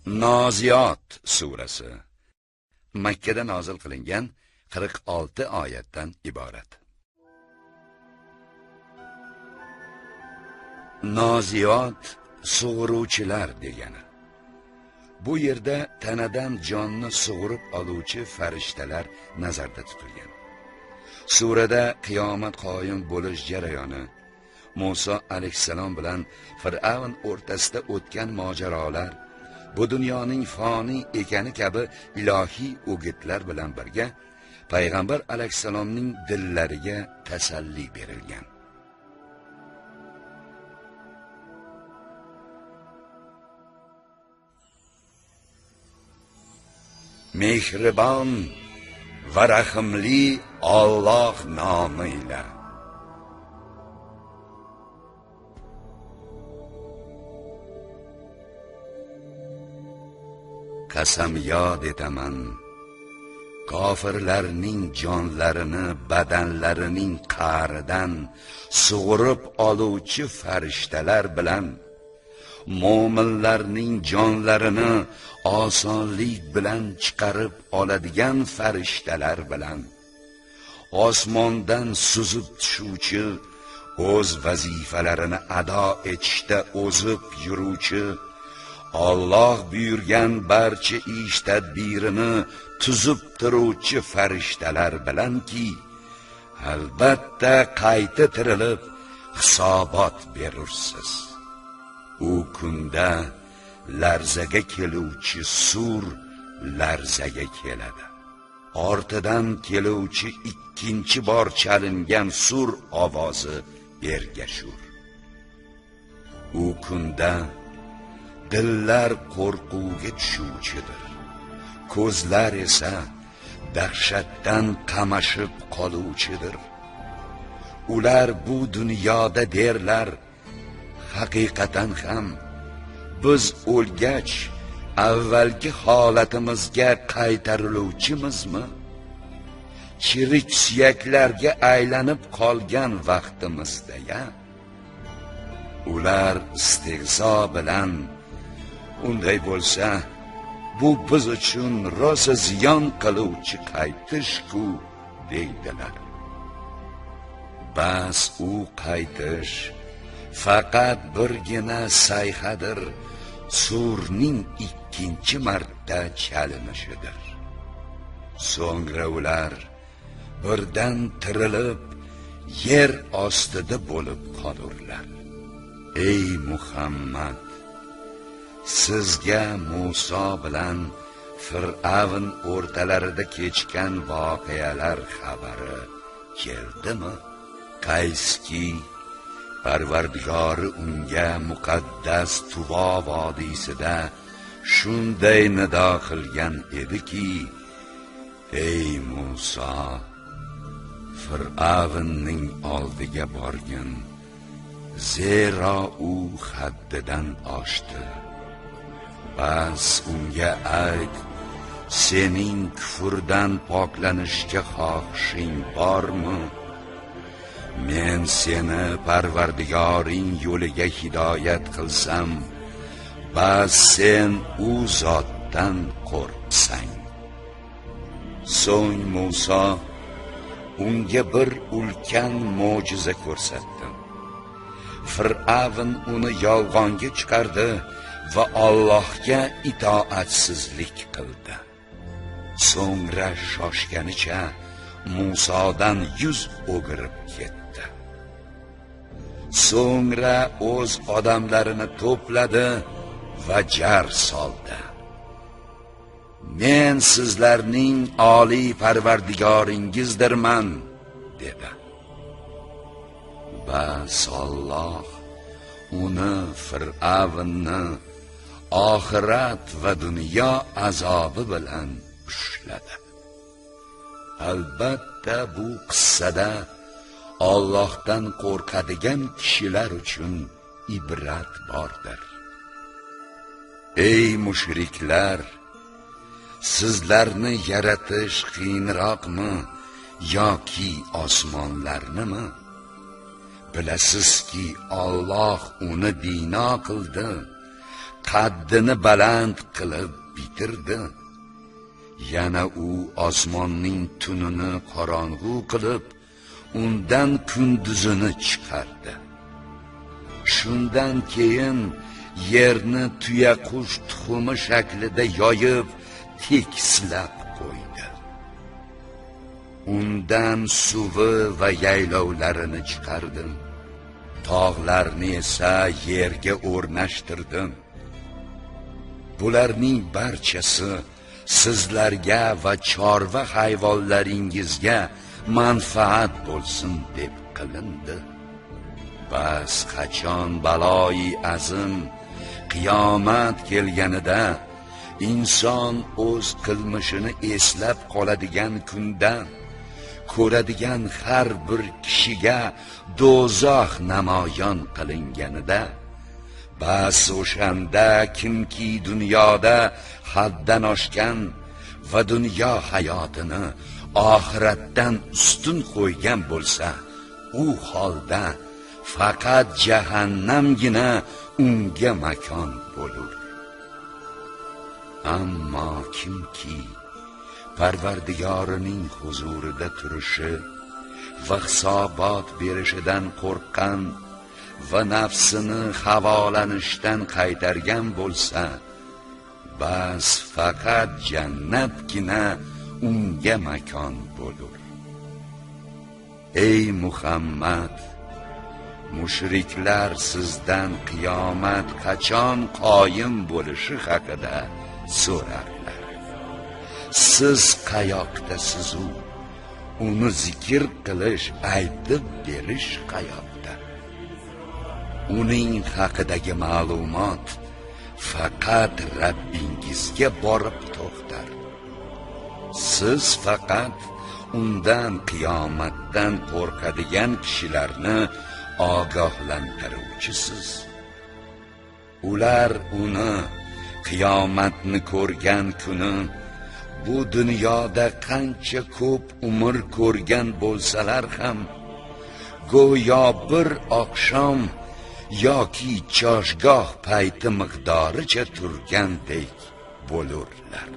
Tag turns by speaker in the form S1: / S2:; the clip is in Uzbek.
S1: Noziyot surasi Makka da nozil qilingan 46 oyatdan iborat. Noziyot sug'uruvchilar degani. Bu yerda tanadan jonni sug'urib oluvchi farishtalar nazarda tutilgan. Surada qiyomat qoyim bo'lish jarayoni, Musa alayhissalom bilan Fir'avn o'rtasida o'tgan mojarolar, bu dunyoning foniy ekani kabi ilohiy o'gitlar bilan birga payg'ambar alayhissalomning dillariga tasalli berilgan. Mehribon va rahimli Alloh nomi bilan. Qasamyod etaman, kofirlarning jonlarini badanlarining qa'ridan sug'urib oluvchi farishtalar bilan, mo'minlarning jonlarini osonlik bilan chiqarib oladigan farishtalar bilan, osmondan suzib tushuvchi, o'z vazifalarini ado etishda o'zib yuruvchi, Alloh buyurgan barcha ish tadbirini tuzib turuvchi farishtalar bilanki, albatta qayta tirilib hisobot berursiz. U kunda larzaga keluvchi sur larzaga keladi. Ortidan keluvchi ikkinchi bor chalingan sur ovozi ergashur. U kunda dillar qo'rquvga tushuvchidir, ko'zlar esa dahshatdan qamashib qoluvchidir. Ular bu dunyoda derlar, haqiqatan ham biz o'lgach avvalgi holatimizga qaytariluvchimizmi? Chirik suyaklarga aylanib qolgan vaqtimizda-ya? Ular istig'zo bilan, unday bo'lsa, bu biz uchun rosa ziyon qiluvchi qaytish-ku deydilar. Bas u qaytish faqat birgina sayhadir, surning ikkinchi marta chalinishidir. So'ngra ular birdan tirilib yer ostida bo'lib qolurlar. Ey Muhammad, sizga Musa bilan Fir'avn o'rtalarida kechgan voqealar xabari keldimi? Qayski Parvardigori unga muqaddas Tuvo vodiysida shunday nido qilgan ediki, ey Musa, Fir'avnning oldiga borgin, zero u haddidan oshdi. Bas unga ayt, sening kufrdan poklanishga xohishing bormi? Men seni Parvardigoring yo'liga hidoyat qilsam, bas sen u zotdan qo'rqsang. So'ng Musa unga bir ulkan mo'jiza ko'rsatdi. Fir'avn uni yolg'onga chiqardi va Allohga itoatsizlik qildi. So'ngra shoshganicha Musodan yuz o'girib ketdi. So'ngra o'z odamlarini to'pladi va jar soldi. Men sizlarning oliy Parvardigoringizdirman, dedi. Bas Alloh uni, Fir'avnni oxirat va dunyo azobi bilan ushladi. Albatta bu qissada Allohdan qo'rqadigan kishilar uchun ibrat bordir. Ey mushriklar, sizlarni yaratish qiyinroqmi yoki osmonlarnimi? Bilasizki, Alloh uni bino qildi, qaddini baland qilib bitirdi. Yana u osmonning tunini qorong'u qilib, undan kunduzini chiqardi. Shundan keyin yerni tuyaqush tuxumi shaklida yoyib, tekislab qo'ydi. Undan suvi va yaylovlarini chiqardim. Tog'larni esa yerga o'rnashtirdim. Bularning barchasi sizlarga va chorva hayvonlaringizga manfaat bo'lsin deb qilindi. Bas qachon baloi azim qiyomat kelganida inson o'z qilmishini eslab qoladigan kundan ko'radigan har bir kishiga do'zax namoyon qilinganida, bas o'shanda kimki dunyoda haddan oshgan va dunyo hayotini oxiratdan ustun qo'ygan bo'lsa, u holda faqat jahannamgina unga makon bo'lur. Ammo kimki Parvardigorining huzurida turishi va hisobot berishidan qo'rqqan va nafsini havolanishdan qaytargan bo'lsa, bas faqat jannatgina unga makon bo'lur. Ey Muhammad, mushriklar sizdan qiyomat qachon qoyim bo'lishi haqida so'rarlar. Siz qayoqdasiz? Uni zikr qilish, aytib berish qayoqda? Uning haqidagi ma'lumot faqat Rabbingizga borib to'xtar. Siz faqat undan qiyomatdan qo'rqadigan kishilarni ogohlantiruvchisiz. Ular uni qiyomatni ko'rgan kuni bu dunyoda qancha ko'p umr ko'rgan bo'lsalar ham, go'yo bir oqshom yoki choshgoh payti miqdoricha turgandek bo'lurlar.